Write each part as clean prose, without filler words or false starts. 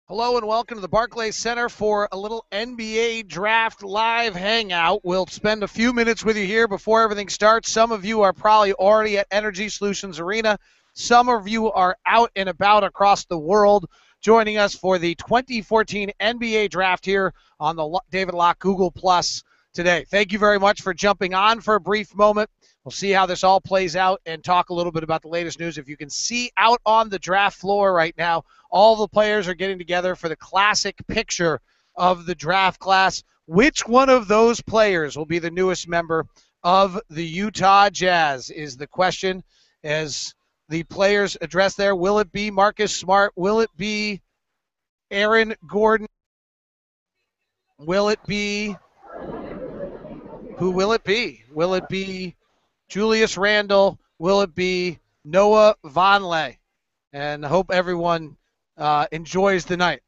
Hello and welcome to the Barclays Center for a little NBA Draft Live Hangout. We'll spend a few minutes with you here before everything starts. Some of you are probably already at Energy Solutions Arena. Some of you are out and about across the world joining us for the 2014 NBA Draft here on the David Locke Google Plus today. Thank you very much for jumping on for a brief moment. We'll see how this all plays out and talk a little bit about the latest news. If you can see out on the draft floor right now, all the players are getting together for the classic picture of the draft class. Which one of those players will be the newest member of the Utah Jazz is the question as the players address there. Will it be Marcus Smart? Will it be Aaron Gordon? Will it be who will it be? Will it be Julius Randle? Will it be Noah Vonleh? And I hope everyone enjoys the night.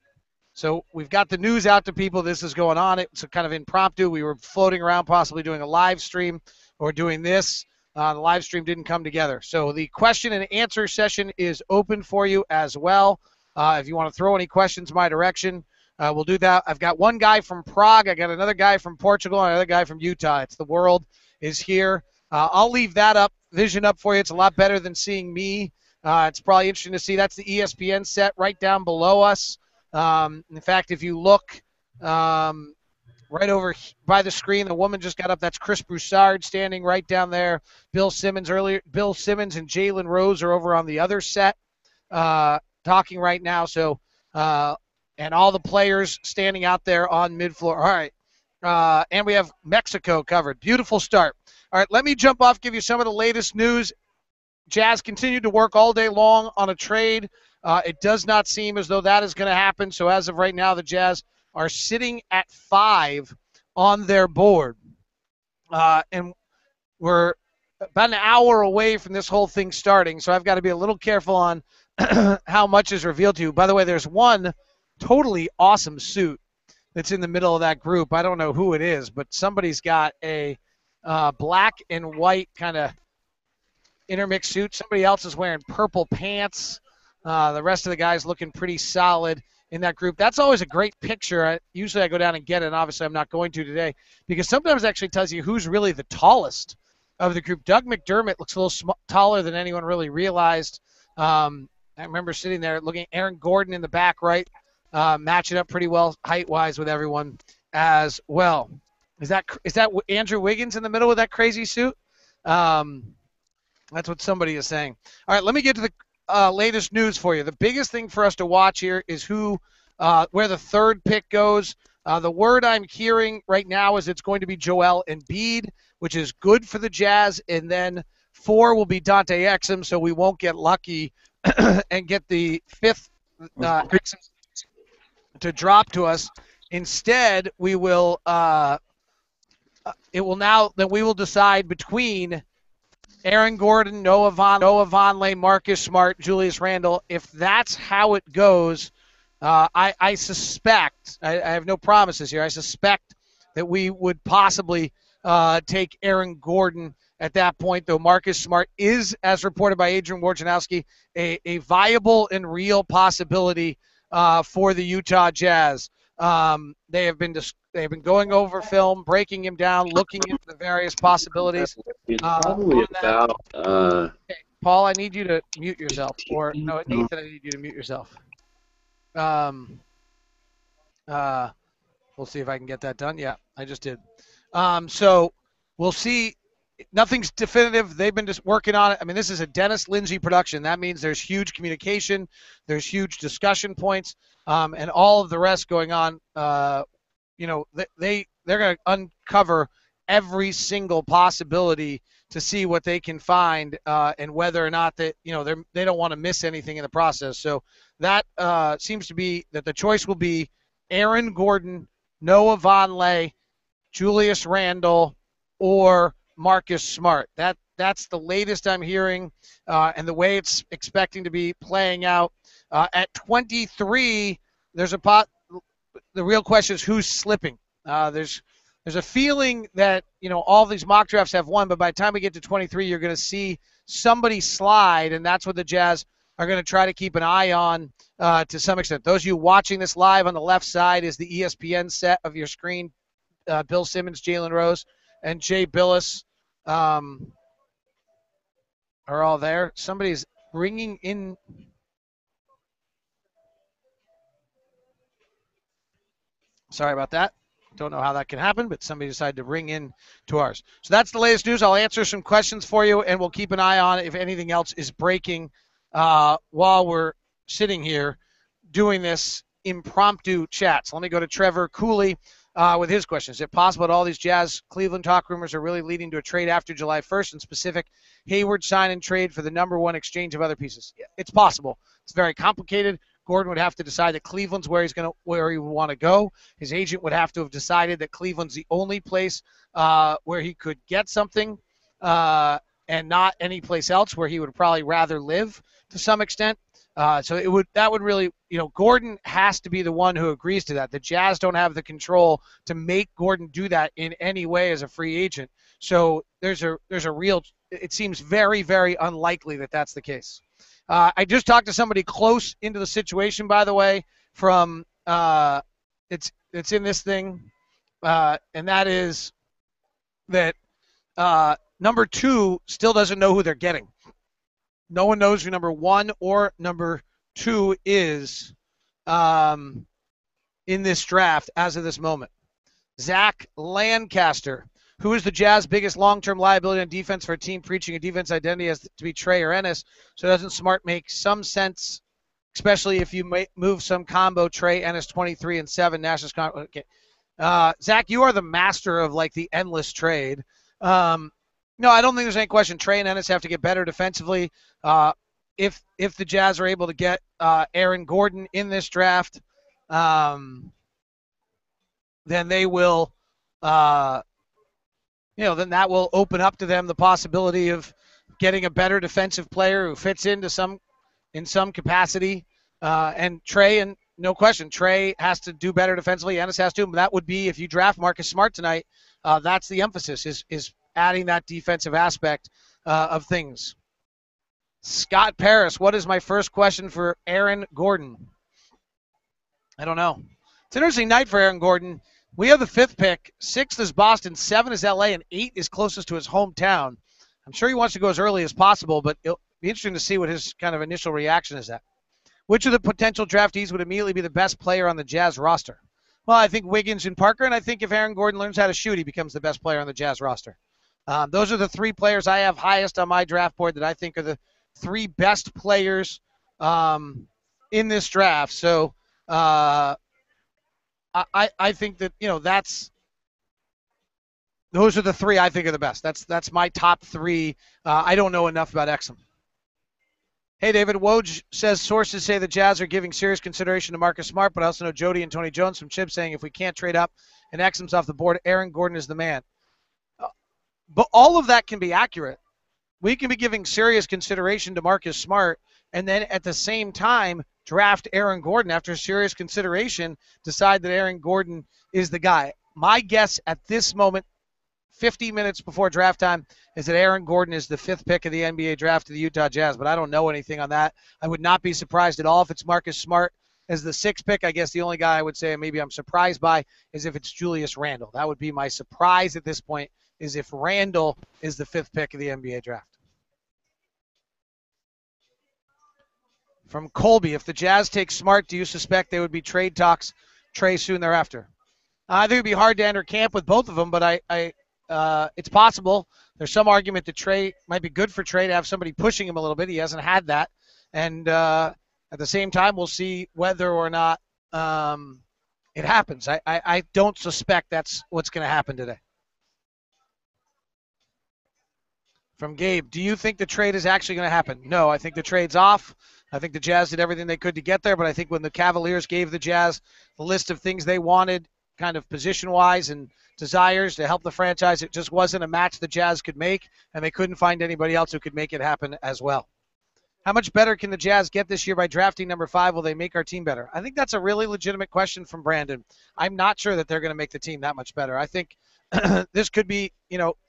So we've got the news out to people. This is going on. It's a kind of impromptu. We were floating around possibly doing a live stream or doing this. The live stream didn't come together. So the question and answer session is open for you as well. If you want to throw any questions my direction, we'll do that. I've got one guy from Prague. I got another guy from Portugal, and another guy from Utah. It's the world is here. I'll leave that vision up for you. It's a lot better than seeing me. It's probably interesting to see. That's the ESPN set right down below us. In fact, if you look right over by the screen, the woman just got up. That's Chris Broussard standing right down there. Bill Simmons and Jalen Rose are over on the other set talking right now. So, and all the players standing out there on mid-floor. All right. And we have Mexico covered. Beautiful start. All right, let me jump off, give you some of the latest news. Jazz continued to work all day long on a trade. It does not seem as though that is going to happen. So as of right now, the Jazz are sitting at 5 on their board. And we're about an hour away from this whole thing starting. So I've got to be a little careful on how much is revealed to you. By the way, there's one totally awesome suit that's in the middle of that group. I don't know who it is, but somebody's got a black and white kind of intermixed suit. Somebody else is wearing purple pants. The rest of the guys looking pretty solid in that group. That's always a great picture. Usually I go down and get it, and obviously I'm not going to today, because sometimes it actually tells you who's really the tallest of the group. Doug McDermott looks a little taller than anyone really realized. I remember sitting there looking at Aaron Gordon in the back right, matching up pretty well height-wise with everyone as well. Is that Andrew Wiggins in the middle with that crazy suit? That's what somebody is saying. All right, let me get to the latest news for you. The biggest thing for us to watch here is where the third pick goes. The word I'm hearing right now is it's going to be Joel Embiid, which is good for the Jazz, and then 4 will be Dante Exum, so we won't get lucky and get the 5th Exum to drop to us. Instead, we will we will decide between Aaron Gordon, Noah Vonleh, Marcus Smart, Julius Randle. If that's how it goes, I suspect, I have no promises here, I suspect that we would possibly take Aaron Gordon at that point, though Marcus Smart is, as reported by Adrian Wojnarowski, a viable and real possibility for the Utah Jazz. They have been going over film, breaking him down, looking into the various possibilities. Probably about. Okay, Paul, I need you to mute yourself. Or no, Nathan, I need you to mute yourself. We'll see if I can get that done. Yeah, I just did. So we'll see. Nothing's definitive. They've been just working on it. I mean, this is a Dennis Lindsay production. That means there's huge communication, there's huge discussion points, and all of the rest going on. They're going to uncover every single possibility to see what they can find and whether or not they don't want to miss anything in the process. So that seems to be that the choice will be Aaron Gordon, Noah Vonleh, Julius Randle, or Marcus Smart. That's the latest I'm hearing, and the way it's expecting to be playing out. At 23, the real question is who's slipping. There's a feeling that all these mock drafts have one, but by the time we get to 23, you're going to see somebody slide, and that's what the Jazz are going to try to keep an eye on to some extent. Those of you watching this live, on the left side is the ESPN set of your screen. Bill Simmons, Jalen Rose, and Jay Billis are all there. Somebody's bringing in. Sorry about that. Don't know how that can happen, but somebody decided to bring in to ours. So that's the latest news. I'll answer some questions for you, and we'll keep an eye on if anything else is breaking while we're sitting here doing this impromptu chat. So let me go to Trevor Cooley with his question. Is it possible that all these Jazz Cleveland talk rumors are really leading to a trade after July 1st, and specific Hayward sign and trade for the number one exchange of other pieces? Yeah, it's possible. It's very complicated. Gordon would have to decide that Cleveland's where he would want to go. His agent would have to have decided that Cleveland's the only place where he could get something and not any place else where he would probably rather live to some extent. So that would really, Gordon has to be the one who agrees to that. The Jazz don't have the control to make Gordon do that in any way as a free agent. So there's a real, it seems very, very unlikely that that's the case. I just talked to somebody close into the situation, by the way, from it's in this thing, and that is that number 2 still doesn't know who they're getting. No one knows who number 1 or number 2 is in this draft as of this moment. Zach Lancaster. Who is the Jazz biggest long-term liability on defense for a team preaching a defense identity as to be Trey or Ennis? So doesn't Smart make some sense, especially if you move some combo Trey, Ennis 23 and 7, Nash's okay. Zach, you are the master of like the endless trade. No, I don't think there's any question. Trey and Ennis have to get better defensively. If the Jazz are able to get Aaron Gordon in this draft, then they will. Then that will open up to them the possibility of getting a better defensive player who fits in some capacity. And Trey, and no question, Trey has to do better defensively. Ennis has to. But that would be, if you draft Marcus Smart tonight, that's the emphasis, is adding that defensive aspect of things. Scott Paris, what is my first question for Aaron Gordon? I don't know. It's an interesting night for Aaron Gordon. We have the 5th pick. 6th is Boston, 7 is LA, and 8 is closest to his hometown. I'm sure he wants to go as early as possible, but it'll be interesting to see what his kind of initial reaction is at. Which of the potential draftees would immediately be the best player on the Jazz roster? Well, I think Wiggins and Parker, and I think if Aaron Gordon learns how to shoot, he becomes the best player on the Jazz roster. Those are the 3 players I have highest on my draft board that I think are the 3 best players in this draft. So I think that, those are the 3 I think are the best. That's my top 3. I don't know enough about Exum. Hey, David, Woj says sources say the Jazz are giving serious consideration to Marcus Smart, but I also know Jody and Tony Jones from Chip saying if we can't trade up and Exum's off the board, Aaron Gordon is the man. But all of that can be accurate. We can be giving serious consideration to Marcus Smart, and then at the same time draft Aaron Gordon after serious consideration, decide that Aaron Gordon is the guy. My guess at this moment, 50 minutes before draft time, is that Aaron Gordon is the 5th pick of the NBA draft of the Utah Jazz, but I don't know anything on that. I would not be surprised at all if it's Marcus Smart as the 6th pick. I guess the only guy I would say maybe I'm surprised by is if it's Julius Randle. That would be my surprise at this point, is if Randle is the 5th pick of the NBA draft. From Colby, if the Jazz take Smart, do you suspect they would be trade talks Trey soon thereafter? I think it would be hard to enter camp with both of them, but it's possible. There's some argument that Trey might be good for Trey to have somebody pushing him a little bit. He hasn't had that. And at the same time, we'll see whether or not it happens. I don't suspect that's what's going to happen today. From Gabe, do you think the trade is actually going to happen? No, I think the trade's off. I think the Jazz did everything they could to get there, but I think when the Cavaliers gave the Jazz the list of things they wanted, kind of position-wise and desires to help the franchise, it just wasn't a match the Jazz could make, and they couldn't find anybody else who could make it happen as well. How much better can the Jazz get this year by drafting number 5? Will they make our team better? I think that's a really legitimate question from Brandon. I'm not sure that they're going to make the team that much better. I think this could be,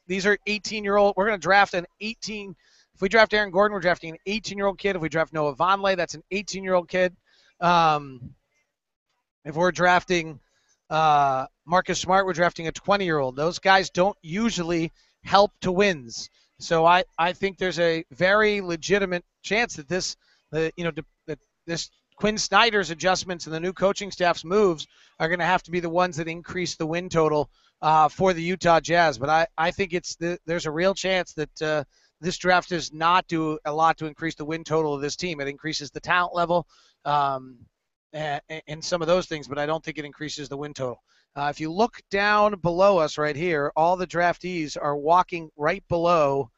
these are 18-year-old. We're going to draft an 18 If we draft Aaron Gordon, we're drafting an 18-year-old kid. If we draft Noah Vonleh, that's an 18-year-old kid. If we're drafting Marcus Smart, we're drafting a 20-year-old. Those guys don't usually help to wins. So I think there's a very legitimate chance that this Quinn Snyder's adjustments and the new coaching staff's moves are going to have to be the ones that increase the win total for the Utah Jazz. But I think there's a real chance that this draft does not do a lot to increase the win total of this team. It increases the talent level and some of those things, but I don't think it increases the win total. If you look down below us right here, all the draftees are walking right below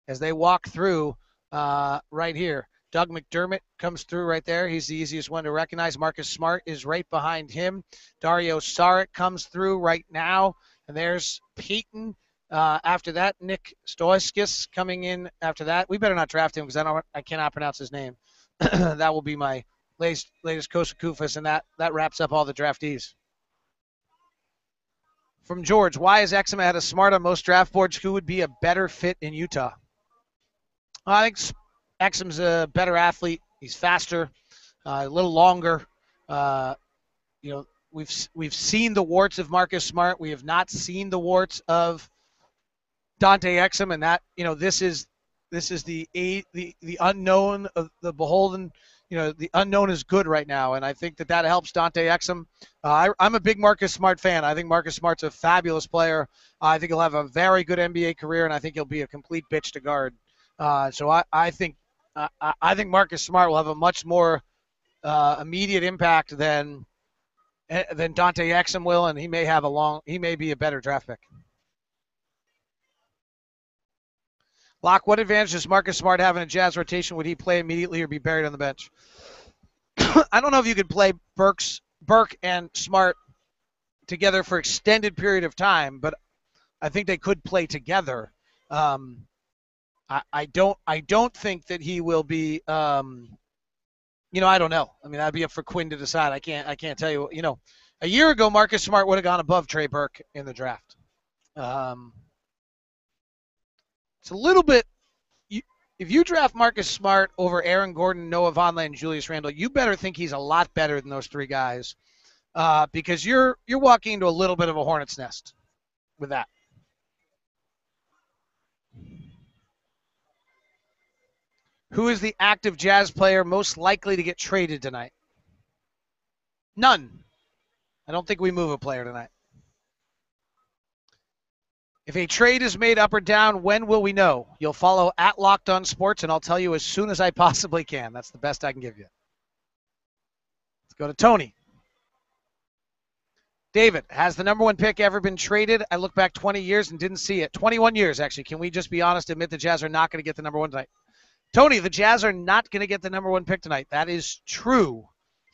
as they walk through right here. Doug McDermott comes through right there. He's the easiest one to recognize. Marcus Smart is right behind him. Dario Saric comes through right now. And there's Peyton. After that, Nick Stoiskis coming in after that. We better not draft him because I cannot pronounce his name. That will be my latest Kosakufas, and that wraps up all the draftees. From George, why is Exum ahead of Smart on most draft boards? Who would be a better fit in Utah? I think Exum's a better athlete. He's faster, a little longer. We've seen the warts of Marcus Smart. We have not seen the warts of Dante Exum, and that this is the unknown of the beholden. The unknown is good right now, and I think that helps Dante Exum. I'm a big Marcus Smart fan. I think Marcus Smart's a fabulous player. I think he'll have a very good NBA career, and I think he'll be a complete bitch to guard. So I think Marcus Smart will have a much more immediate impact than Dante Exum will, and he may be a better draft pick. Locke, what advantage does Marcus Smart have in a Jazz rotation? Would he play immediately or be buried on the bench? I don't know if you could play Burke and Smart together for extended period of time, but I think they could play together. I don't think that he will be. I don't know. I mean, that'd be up for Quinn to decide. I can't tell you. A year ago, Marcus Smart would have gone above Trey Burke in the draft. It's a little bit. If you draft Marcus Smart over Aaron Gordon, Noah Vonleh, and Julius Randle, you better think he's a lot better than those three guys, because you're walking into a little bit of a hornet's nest with that. Who is the active Jazz player most likely to get traded tonight? None. I don't think we move a player tonight. If a trade is made up or down, when will we know? You'll follow at Locked On Sports, and I'll tell you as soon as I possibly can. That's the best I can give you. Let's go to Tony. David, has the number one pick ever been traded? I look back 20 years and didn't see it. 21 years, actually. Can we just be honest, admit the Jazz are not going to get the number one tonight? Tony, the Jazz are not going to get the number one pick tonight. That is true.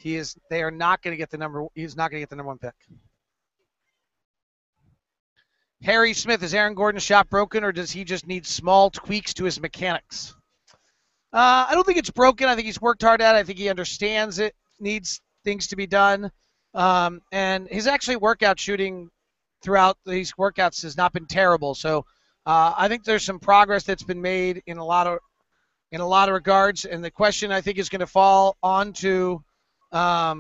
They are not going to get the number. He's not going to get the number one pick. Harry Smith, is Aaron Gordon's shot broken, or does he just need small tweaks to his mechanics? I don't think it's broken. I think he's worked hard at it. I think he understands it, needs things to be done. And his actually workout shooting throughout these workouts has not been terrible. So I think there's some progress that's been made in a lot of regards. And the question, I think, is going to fall onto I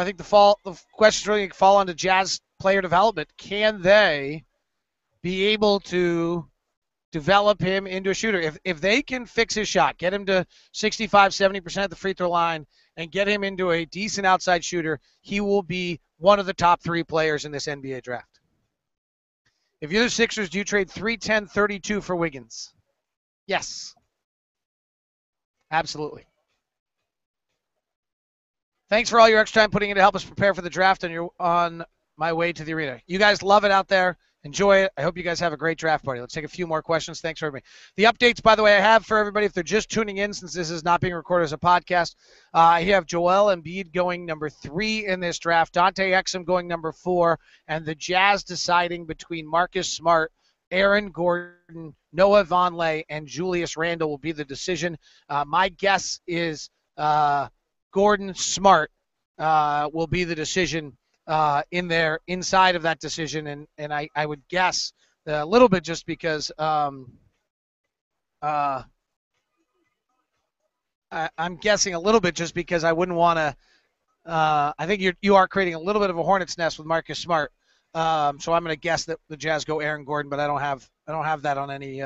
think the question is really going to fall onto Jazz player development. Can they be able to develop him into a shooter? If they can fix his shot, get him to 65, 70% at the free throw line, and get him into a decent outside shooter, he will be one of the top three players in this NBA draft. If you're the Sixers, do you trade 3-10-32 for Wiggins? Yes. Absolutely. Thanks for all your extra time putting in to help us prepare for the draft, and you're on my way to the arena. You guys love it out there. Enjoy it. I hope you guys have a great draft party. Let's take a few more questions. Thanks for everybody. The updates, by the way, I have for everybody, if they're just tuning in, since this is not being recorded as a podcast, I have Joel Embiid going number 3 in this draft, Dante Exum going number 4, and the Jazz deciding between Marcus Smart, Aaron Gordon, Noah Vonleh, and Julius Randle will be the decision. My guess is Gordon Smart will be the decision inside of that decision, and I would guess a little bit just because I'm guessing a little bit just because I wouldn't want to. I think you are creating a little bit of a hornet's nest with Marcus Smart. So I'm going to guess that the Jazz go Aaron Gordon, but I don't have that on any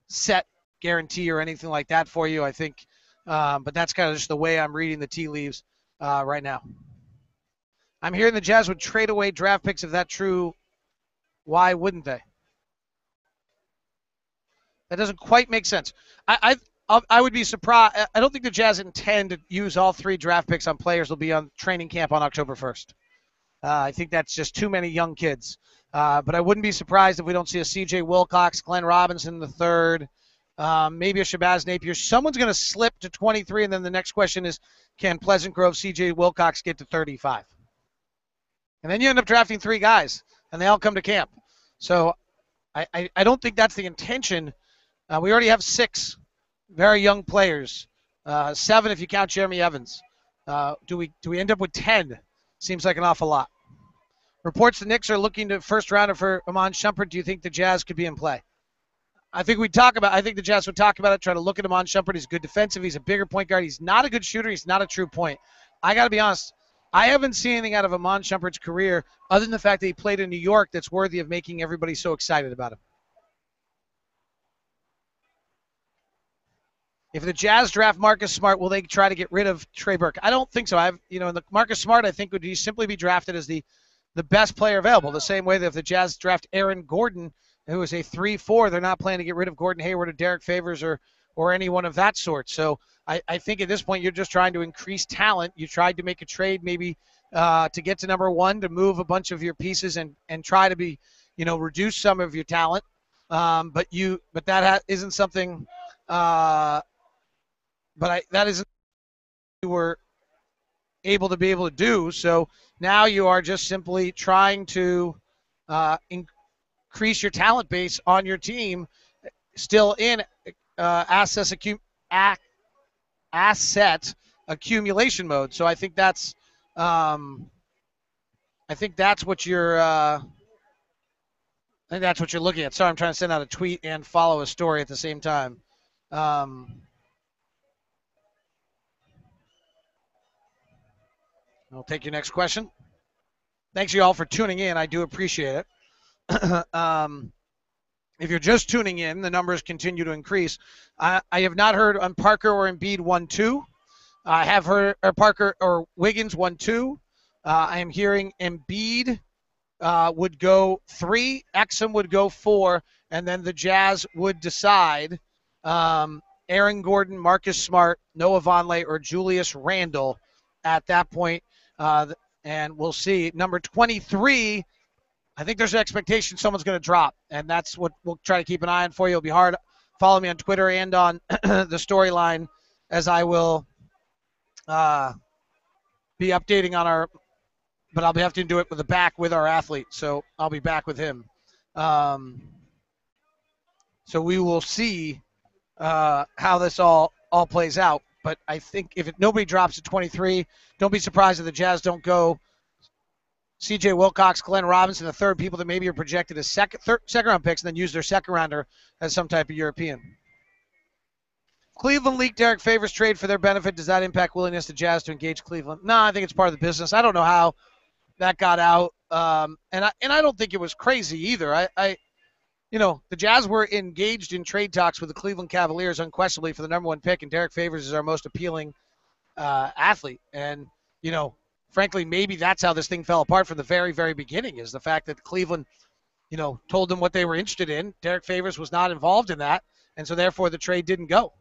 set guarantee or anything like that for you. I think, but that's kind of just the way I'm reading the tea leaves right now. I'm hearing the Jazz would trade away draft picks. If that's true, why wouldn't they? That doesn't quite make sense. I would be surprised. I don't think the Jazz intend to use all 3 draft picks on players who will be on training camp on October 1st. I think that's just too many young kids. But I wouldn't be surprised if we don't see a C.J. Wilcox, Glenn Robinson the third, maybe a Shabazz Napier. Someone's going to slip to 23, and then the next question is, can Pleasant Grove, C.J. Wilcox get to 35? And then you end up drafting 3 guys, and they all come to camp. So I don't think that's the intention. We already have 6 very young players, 7 if you count Jeremy Evans. Do we end up with 10? Seems like an awful lot. Reports the Knicks are looking to first rounder for Iman Shumpert. Do you think the Jazz could be in play? I think the Jazz would talk about it, try to look at Iman Shumpert. He's good defensive. He's a bigger point guard. He's not a good shooter. He's not a true point. I got to be honest. I haven't seen anything out of Iman Shumpert's career other than the fact that he played in New York that's worthy of making everybody so excited about him. If the Jazz draft Marcus Smart, will they try to get rid of Trey Burke? I don't think so. The Marcus Smart, I think, would simply be drafted as the best player available. The same way that if the Jazz draft Aaron Gordon, who is a 3-4, they're not planning to get rid of Gordon Hayward or Derek Favors or anyone of that sort. So I think at this point you're just trying to increase talent. You tried to make a trade maybe to get to number 1 to move a bunch of your pieces and try to be, reduce some of your talent. But that isn't something. That isn't you were able to do. So now you are just simply trying to increase your talent base on your team, still in asset accumulation mode. So I think that's what you're. I think that's what you're looking at. Sorry, I'm trying to send out a tweet and follow a story at the same time. I'll take your next question. Thanks, you all, for tuning in. I do appreciate it. If you're just tuning in, the numbers continue to increase. I have not heard on Parker or Embiid 1-2. I have heard Parker or Wiggins 1-2. I am hearing Embiid would go 3, Exum would go 4, and then the Jazz would decide Aaron Gordon, Marcus Smart, Noah Vonleh, or Julius Randle at that point. And we'll see. Number 23, I think there's an expectation someone's going to drop, and that's what we'll try to keep an eye on for you. It'll be hard. Follow me on Twitter and on the storyline, as I will be updating on our – but I'll have to do it with our athlete, so I'll be back with him. So we will see how this all plays out. But I think if nobody drops at 23, don't be surprised if the Jazz don't go C.J. Wilcox, Glenn Robinson, the third, people that maybe are projected as second-round picks, and then use their second-rounder as some type of European. Cleveland leaked Derek Favors trade for their benefit. Does that impact willingness of Jazz to engage Cleveland? No, I think it's part of the business. I don't know how that got out, and I don't think it was crazy either. The Jazz were engaged in trade talks with the Cleveland Cavaliers unquestionably for the number 1 pick, and Derek Favors is our most appealing athlete. And, frankly, maybe that's how this thing fell apart from the very, very beginning, is the fact that Cleveland, told them what they were interested in. Derek Favors was not involved in that, and so therefore the trade didn't go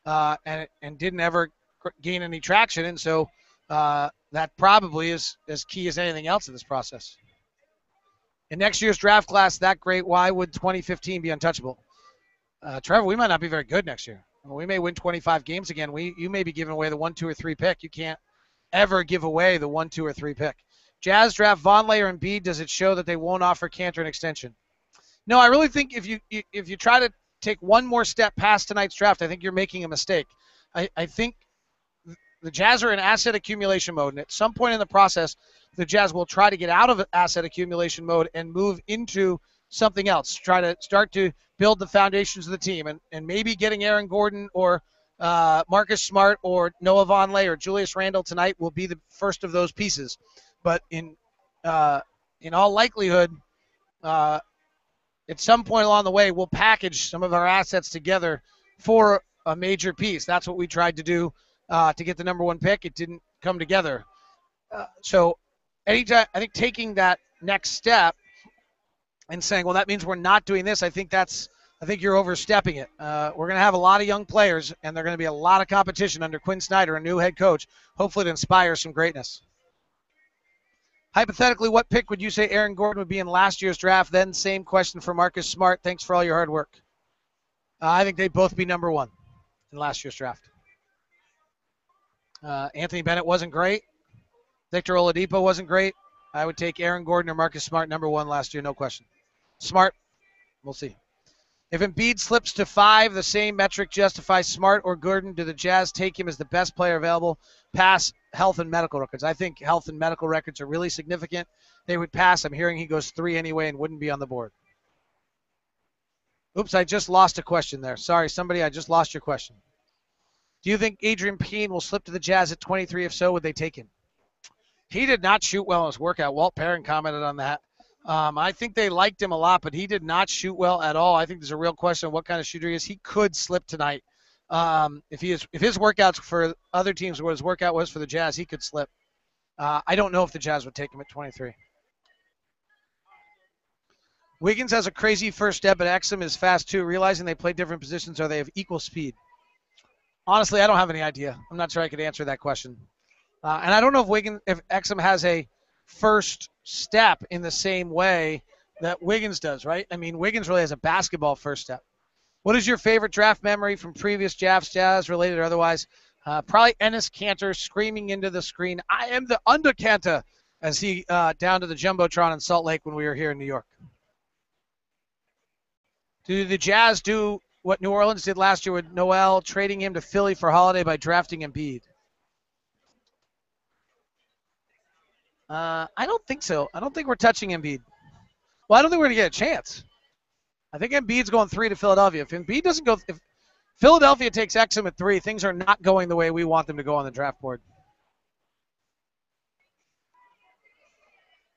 and didn't ever gain any traction. And so that probably is as key as anything else in this process. In next year's draft class that great, why would 2015 be untouchable? Trevor, we might not be very good next year. We may win 25 games again. You may be giving away the 1, 2, or 3 pick. You can't ever give away the 1, 2, or 3 pick. Jazz draft Vonleh or Embiid. Does it show that they won't offer Cantor an extension? No, I really think if you try to take one more step past tonight's draft, I think you're making a mistake. I think the Jazz are in asset accumulation mode, and at some point in the process, the Jazz will try to get out of asset accumulation mode and move into something else. Try to start to build the foundations of the team, and maybe getting Aaron Gordon or Marcus Smart or Noah Vonleh or Julius Randle tonight will be the first of those pieces. But in all likelihood, at some point along the way, we'll package some of our assets together for a major piece. That's what we tried to do to get the number one pick. It didn't come together. So anytime, I think taking that next step and saying, well, that means we're not doing this, I think you're overstepping it. We're going to have a lot of young players, and there's going to be a lot of competition under Quinn Snyder, a new head coach, hopefully to inspire some greatness. Hypothetically, what pick would you say Aaron Gordon would be in last year's draft? Then same question for Marcus Smart. Thanks for all your hard work. I think they'd both be number one in last year's draft. Anthony Bennett wasn't great. Victor Oladipo wasn't great. I would take Aaron Gordon or Marcus Smart number one last year, no question. Smart, we'll see. If Embiid slips to 5, the same metric justifies Smart or Gordon. Do the Jazz take him as the best player available? Pass health and medical records. I think health and medical records are really significant. They would pass. I'm hearing he goes 3 anyway and wouldn't be on the board. Oops, I just lost a question there. Sorry, somebody, I just lost your question. Do you think Adrian Payne will slip to the Jazz at 23? If so, would they take him? He did not shoot well in his workout. Walt Perrin commented on that. I think they liked him a lot, but he did not shoot well at all. I think there's a real question of what kind of shooter he is. He could slip tonight. If his workouts for other teams, what his workout was for the Jazz, he could slip. I don't know if the Jazz would take him at 23. Wiggins has a crazy first step, but Exum is fast too. Realizing they play different positions, or they have equal speed? Honestly, I don't have any idea. I'm not sure I could answer that question. And I don't know if Exum has a first step in the same way that Wiggins does, right? I mean, Wiggins really has a basketball first step. What is your favorite draft memory from previous drafts, Jazz related or otherwise? Probably Enes Kanter screaming into the screen, "I am the Undercanter," as he down to the Jumbotron in Salt Lake when we were here in New York. Do the Jazz do what New Orleans did last year with Noel, trading him to Philly for Holiday by drafting Embiid? I don't think so. I don't think we're touching Embiid. Well, I don't think we're going to get a chance. I think Embiid's going 3 to Philadelphia. If Embiid doesn't go, if Philadelphia takes Exum at 3, things are not going the way we want them to go on the draft board.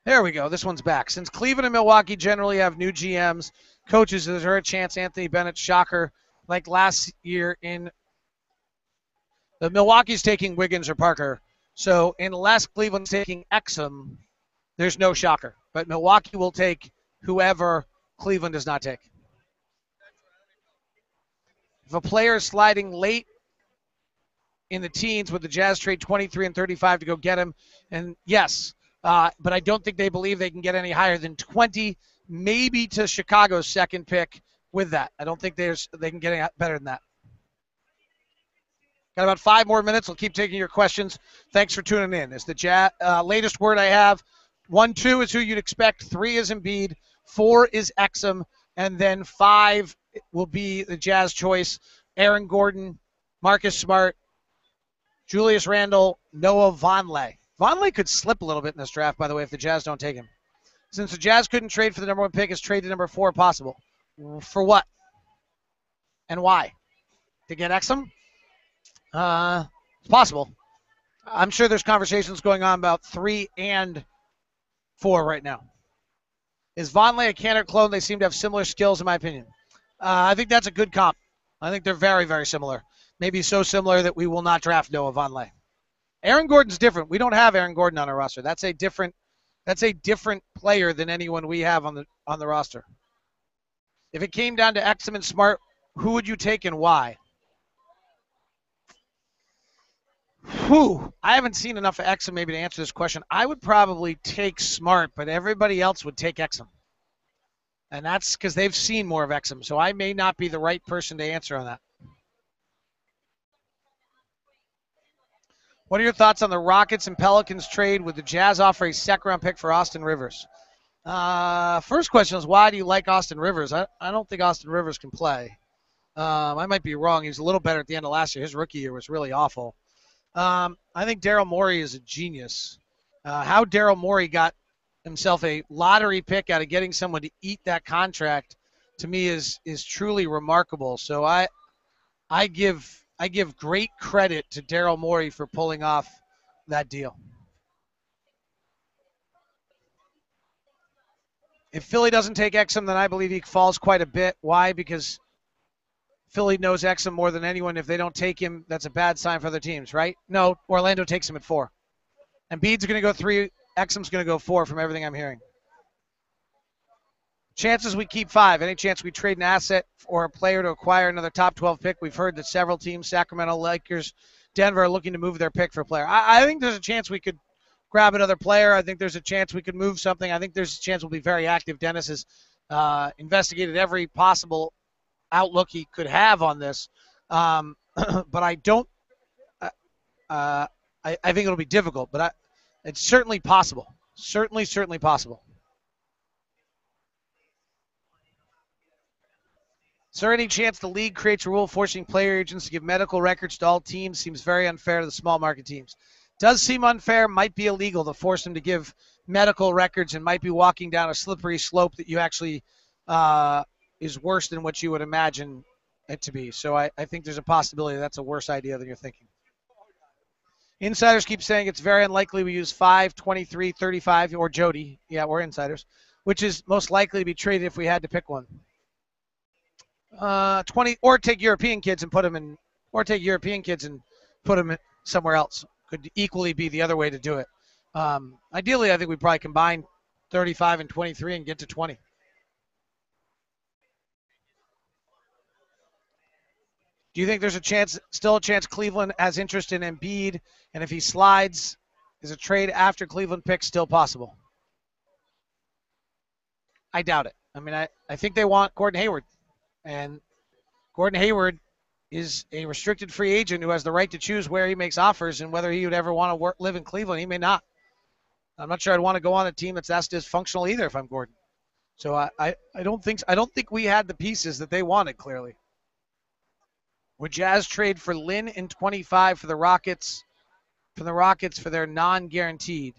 There we go. This one's back. Since Cleveland and Milwaukee generally have new GMs, coaches, is there a chance Anthony Bennett, shocker, like last year in the Milwaukee's taking Wiggins or Parker? So unless Cleveland's taking Exum, there's no shocker. But Milwaukee will take whoever Cleveland does not take. If a player is sliding late in the teens, would the Jazz trade 23 and 35 to go get him? And yes, but I don't think they believe they can get any higher than 20, maybe to Chicago's second pick with that. I don't think they can get any better than that. Got about 5 more minutes. We'll keep taking your questions. Thanks for tuning in. It's the latest word I have. 1, 2 is who you'd expect. 3 is Embiid. 4 is Exum. And then 5 will be the Jazz choice. Aaron Gordon, Marcus Smart, Julius Randle, Noah Vonleh. Vonleh could slip a little bit in this draft, by the way, if the Jazz don't take him. Since the Jazz couldn't trade for the number 1 pick, is trade to number 4 possible? For what? And why? To get Exum? It's possible. I'm sure there's conversations going on about 3 and 4 right now. Is Vonleh a Kanter clone? They seem to have similar skills, in my opinion. I think that's a good comp. I think they're very, very similar. Maybe so similar that we will not draft Noah Vonleh. Aaron Gordon's different. We don't have Aaron Gordon on our roster. That's a different player than anyone we have on the roster. If it came down to Exum and Smart, who would you take and why? I haven't seen enough of Exum maybe to answer this question. I would probably take Smart, but everybody else would take Exum. And that's because they've seen more of Exum, so I may not be the right person to answer on that. What are your thoughts on the Rockets and Pelicans trade? Would the Jazz offer a second-round pick for Austin Rivers? First question is, why do you like Austin Rivers? I don't think Austin Rivers can play. I might be wrong. He was a little better at the end of last year. His rookie year was really awful. I think Daryl Morey is a genius. How Daryl Morey got himself a lottery pick out of getting someone to eat that contract, to me is truly remarkable. So I give great credit to Daryl Morey for pulling off that deal. If Philly doesn't take Exum, then I believe he falls quite a bit. Why? Because Philly knows Exum more than anyone. If they don't take him, that's a bad sign for other teams, right? No, Orlando takes him at 4. And Embiid's going to go 3. Exum's going to go 4 from everything I'm hearing. Chances we keep 5. Any chance we trade an asset or a player to acquire another top 12 pick? We've heard that several teams, Sacramento, Lakers, Denver, are looking to move their pick for a player. I think there's a chance we could grab another player. I think there's a chance we could move something. I think there's a chance we'll be very active. Dennis has investigated every possible outlook he could have on this. But I don't I think it'll be difficult, but it's certainly possible. Certainly possible. Is there any chance the league creates a rule forcing player agents to give medical records to all teams? Seems very unfair to the small market teams. Does seem unfair, might be illegal to force them to give medical records, and might be walking down a slippery slope that you actually is worse than what you would imagine it to be. So I think there's a possibility that's a worse idea than you're thinking. Insiders keep saying it's very unlikely we use 5, 23, 35, or Jody. Yeah, we're insiders. Which is most likely to be traded if we had to pick one. 20, or take European kids and put them in, somewhere else. Could equally be the other way to do it. Ideally, I think we'd probably combine 35 and 23 and get to 20. Do you think there's still a chance Cleveland has interest in Embiid, and if he slides, is a trade after Cleveland pick still possible? I doubt it. I mean, I think they want Gordon Hayward, and Gordon Hayward is a restricted free agent who has the right to choose where he makes offers, and whether he would ever want to live in Cleveland, he may not. I'm not sure I'd want to go on a team that's that dysfunctional either if I'm Gordon. So I don't think we had the pieces that they wanted, clearly. Would Jazz trade for Lynn in 25 for the Rockets for their non-guaranteed?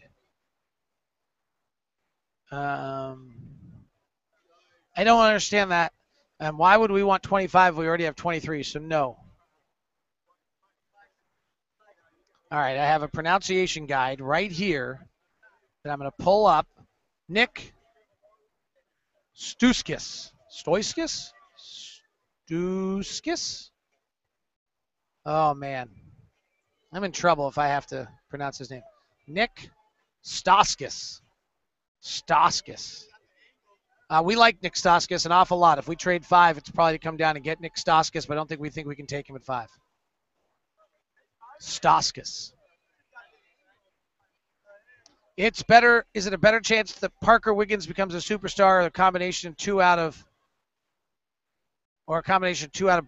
I don't understand that. And why would we want 25 if we already have 23? So no. All right, I have a pronunciation guide right here that I'm going to pull up. Nick Stauskas. Stoiskis? Stauskas? Oh, man. I'm in trouble if I have to pronounce his name. Nick Stauskas. We like Nick Stauskas an awful lot. If we trade 5, it's probably to come down and get Nick Stauskas, but I don't think we can take him at 5. Stauskas. It's better. Is it a better chance that Parker Wiggins becomes a superstar, or a combination of two out of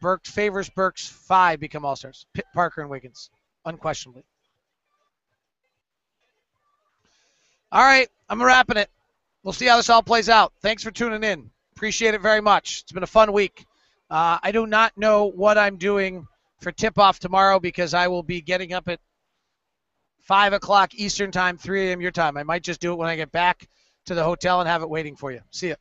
Burks favors Burks 5 become all-stars? Parker and Wiggins, unquestionably. All right, I'm wrapping it. We'll see how this all plays out. Thanks for tuning in. Appreciate it very much. It's been a fun week. I do not know what I'm doing for tip-off tomorrow because I will be getting up at 5 o'clock Eastern time, 3 a.m. your time. I might just do it when I get back to the hotel and have it waiting for you. See ya.